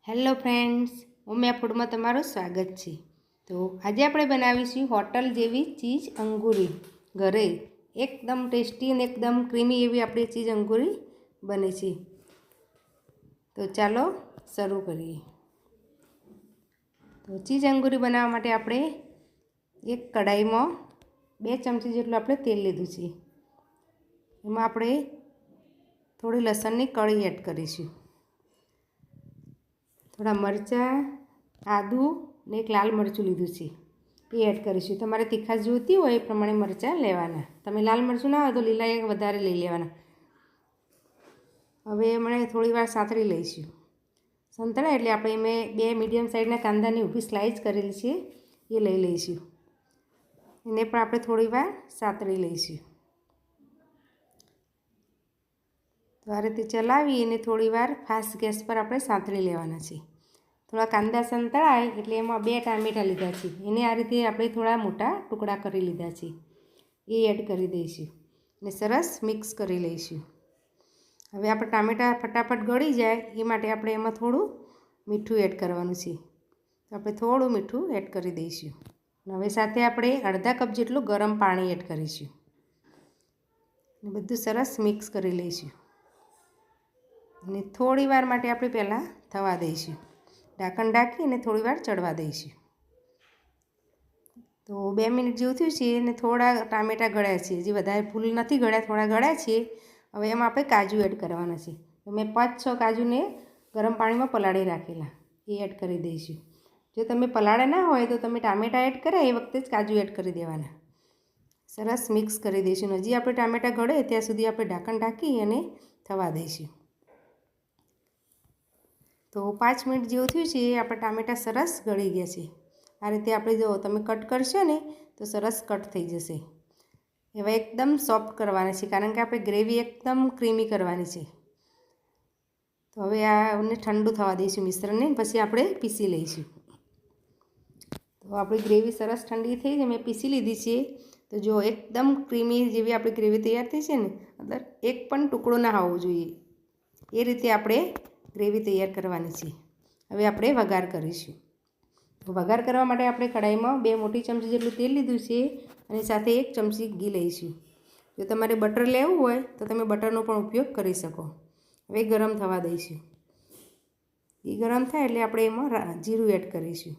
Hello friends, Umiya ફૂડમાં તમારું સ્વાગત છે। તો આજે આપણે બનાવીશું હોટલ જેવી ચીઝ અંગૂરી ઘરે। એકદમ ટેસ્ટી અને એકદમ ક્રીમી એવી આપણી ચીઝ અંગૂરી બને છે। તો ચાલો શરૂ કરીએ। તો ચીઝ અંગૂરી બનાવવા માટે આપણે એક કઢાઈમાં 2 ચમચી જેટલું આપણે તેલ લીધું છે। એમાં આપણે થોડી લસણની કળી એડ કરીશું, थोड़ा मरचा, आदू ने एक लाल मरचुं लीधुं छे ए एड करीशुं। तमारे तीखास जोईती होय ए प्रमाणे मरचा लेवाना। तमे लाल मरचुं ना होय तो लीला एक वधारे लई लेवाना। हवे एमणे थोड़ी वार सातળી लईशुं। संतळाय एटले आपणे एमे 2 मीडियम साइजना कांदानी ऊभी स्लाइस करेली छे ए लई लईशुं। एने पण आपणे थोड़ी वार सातળી लईशुं। तो आ रीते चलावी अने थोड़ी वार फास्ट गैस पर आपणे सातળી लेवाना छे। थोड़ा कांदा संतळाय एटले एमां 2 टामेटा लीधा छे, एने आ रीते आपणे थोड़ा मोटा टुकड़ा करी लीधा छे ए एड करी दईशुं अने सरस मिक्स करी लईशुं। हवे आपणे टामेटा फटाफट गળી जाय ए माटे आपणे एमां थोड़ुं मीठुं एड करवानुं छे। तो आपणे थोड़ुं मीठुं एड करी दईशुं। हवे साथे आपणे अर्धा कप जेटલું गरम पाणी एड करीशुं अने बधुं सरस मिक्स करी लईशुं अने थोड़ी वार माटे आपणे पहेलां थवा दईशुं। ढांकण ढांकी अने थोड़ी वार चढ़वा दईशुं। तो 2 मिनिट जेवुं थयुं छे अने थोड़ा टामेटा गळ्या छे, हजी वधारे फूल नथी गळ्या, थोड़ा गळ्या छे। हवे एमां आपणे काजू एड करवाना छे। तो मैं 5-6 काजूने गरम पाणीमां पलाળી राखेला ए एड करी दईशुं। जो तमे पलाळ्या ना होय तो तमे टामेटा एड करे ए वखते ज काजू एड करी देवाना। सरस मिक्स करी दईशुं। हजी आपणे टामेटा गळे त्यां सुधी आपणे ढांकण ढांकी अने थवा दईशुं। तो 5 मिनिट जेवुं थयुं छे, आपણા टामेटा सरस गળી गया छे। आ रीते आपणे जो तमे कट करशो ने तो सरस कट थई जशे। एवा एकदम सॉफ्ट करवाना छे कारण के आपणे ग्रेवी एकदम क्रीमी करवानी छे। तो हवे आने ठंडू थवा दईशुं मिश्रणने, पछी आपणे पीसी लईशुं। तो आपणी ग्रेवी सरस ठंडी थई छे, मैं पीसी लीधी छे। तो जो एकदम क्रीमी जेवी आपणी ग्रेवी तैयार थई छे ने, अंदर एक पण टुकड़ो ना आवવો જોઈએ ए रीते आपणे ग्रेवी तैयार करवानी छे। हवे आपणे वघार करीशुं। तो वघार करवा माटे आपणे कढ़ाईमां 2 मोटी चमची जेटલું तेल लीधुं छे अने साथे 1 चमची घी लईशुं। जो तमारे बटर लेवुं होय तो तमे बटरनो पण उपयोग करी शको। हवे गरम थवा दईशुं। घी गरम थाय एटले आपणे एमां जीरुं एड करीशुं।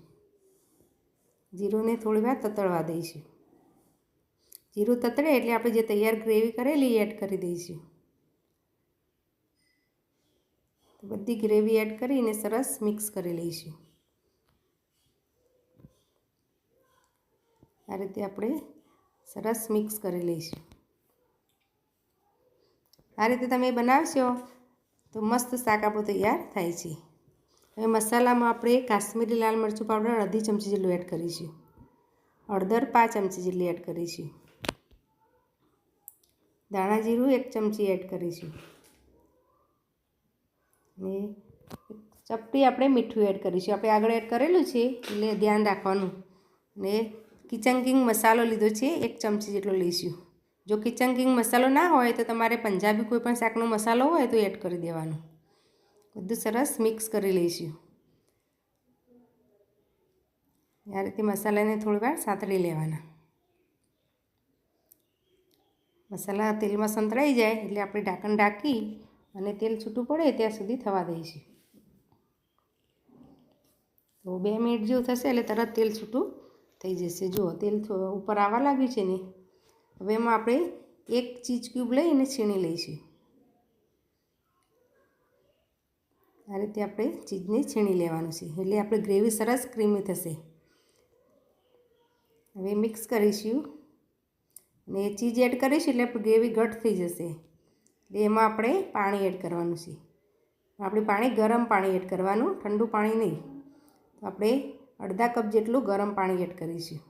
जीरुंने थोड़ी वार ततळवा दईशुं। जीरुं ततळे एटले आपणे जे तैयार ग्रेवी करेली एड करी दईशुं। तो बधी ग्रेवी एड करीने सरस मिक्स करी लईशुं। आ रीते आपणे सरस मिक्स करी लईशुं। आ रीते तमे बनावशो तो मस्त शाक आपणुं तैयार थाय छे। हवे मसालामां आपणे काश्मीरी लाल मरचुं पाउडर अर्धी चमची जेटલું एड करीशुं। हळदर 5 चमची जेटली एड करीशुं। धाणा जीरुं 1 चमची एड करीशुं ने चपटी आपणे मीठुं एड करीशुं। आपणे आगळ एड करेलुं छे એટલે ધ્યાન રાખવાનું। ने किचन किंग मसालो लीधो छे 1 चमची जेटलो लईशुं। जो किचन किंग मसालो ना होय तो तमारे पंजाबी कोईपण शाकनो मसालो होय तो एड करी देवानो। बधुं सरस मिक्स करी लईशुं। आ रीते मसालाने थोड़ी वार सातળી लेवाना। मसाला तेलमां संतळाई जाय એટલે આપણે ઢાંકણ ઢાંકી અને તેલ છૂટું પડે ત્યાં સુધી થવા દઈશું। તો 2 મિનિટ જેવું થશે એટલે તરત તેલ છૂટું થઈ જશે। જુઓ તેલ ઉપર આવવા લાગ્યું છે ને। હવે એમાં આપણે 1 ચીઝ ક્યુબ લઈને છીણી લઈશું। આ રીતે આપણે ચીઝને છીણી લેવાનું છે એટલે આપણી ગ્રેવી સરસ ક્રીમી થશે। હવે મિક્સ કરીશું ને ચીઝ એડ કરીશું એટલે આપણી ગ્રેવી ઘટ થઈ જશે। એટલે એમાં આપણે પાણી એડ કરવાનું છે। આપણે પાણી ગરમ પાણી એડ કરવાનું, ઠંડુ પાણી નહીં। તો આપણે અડધા કપ જેટલું ગરમ પાણી એડ કરીશું।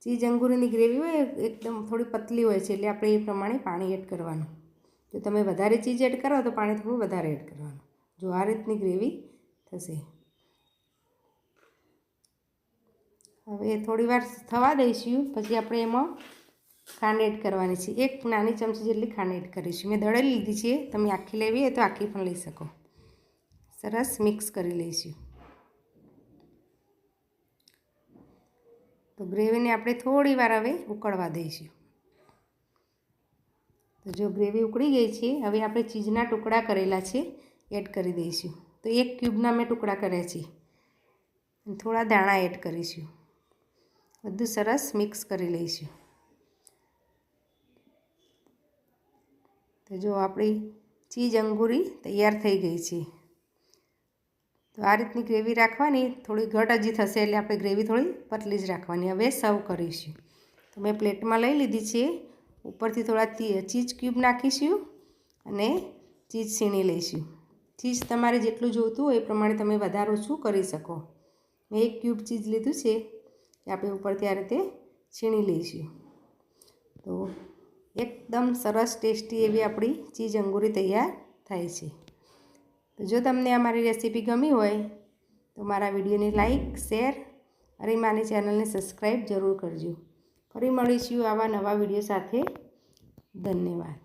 ચીઝ અંગૂરીની ગ્રેવી હોય એકદમ થોડી પતલી હોય છે એટલે આપણે એ પ્રમાણે પાણી એડ કરવાનું। જો તમે વધારે ચીઝ એડ કરો તો પાણી થોડું વધારે એડ કરવાનું। જો આ રીતની ગ્રેવી થશે। હવે થોડી વાર થવા દઈશું પછી આપણે એમાં ખાંડ એડ કરવાની છે। 1 નાની ચમચી જેટલી ખાંડ એડ કરીશું। મેં દળેલી લીધી છે, તમે આખી લેવી હોય તો આખી પણ લઈ શકો। સરસ મિક્સ કરી લઈશું. તો ગ્રેવીને આપણે થોડી વાર હવે ઉકળવા દઈશું. તો જો ગ્રેવી ઉકળી ગઈ છે, હવે આપણે ચીઝના ટુકડા કરેલા છે એડ કરી દઈશું. તો 1 ક્યુબના મેં ટુકડા કર્યા છે. થોડા દાણા એડ કરીશું. બધું સરસ મિક્સ કરી લઈશું. તો જો આપણી ચીઝ અંગૂરી તૈયાર થઈ ગઈ છે. તો આ રીતની ગ્રેવી રાખવાની. થોડી ઘટ હજી થશે એટલે આપણે ગ્રેવી થોડી પતલી જ રાખવાની. હવે સર્વ કરીશું. તો મેં પ્લેટમાં લઈ લીધી છે. ઉપરથી થોડા ચીઝ ક્યુબ નાખીશું અને ચીઝ છીણી લઈશું. ચીઝ તમારે જેટલું જોઈતું હોય એ પ્રમાણે તમે વધારે ઓછું કરી શકો. મેં 1 ક્યુબ ચીઝ લીધું છે એ આપણે ઉપરથી આ રીતે છીણી લઈશું. તો એકદમ સરસ ટેસ્ટી એવી આપણી ચીઝ અંગૂરી તૈયાર થાય છે. તો જો તમને અમારી રેસીપી ગમી હોય તો મારા વિડીયોને લાઈક, શેર અને મારી ચેનલને સબસ્ક્રાઈબ જરૂર કરજો. ફરી મળીશું આવા નવા વિડીયો સાથે. ધન્યવાદ.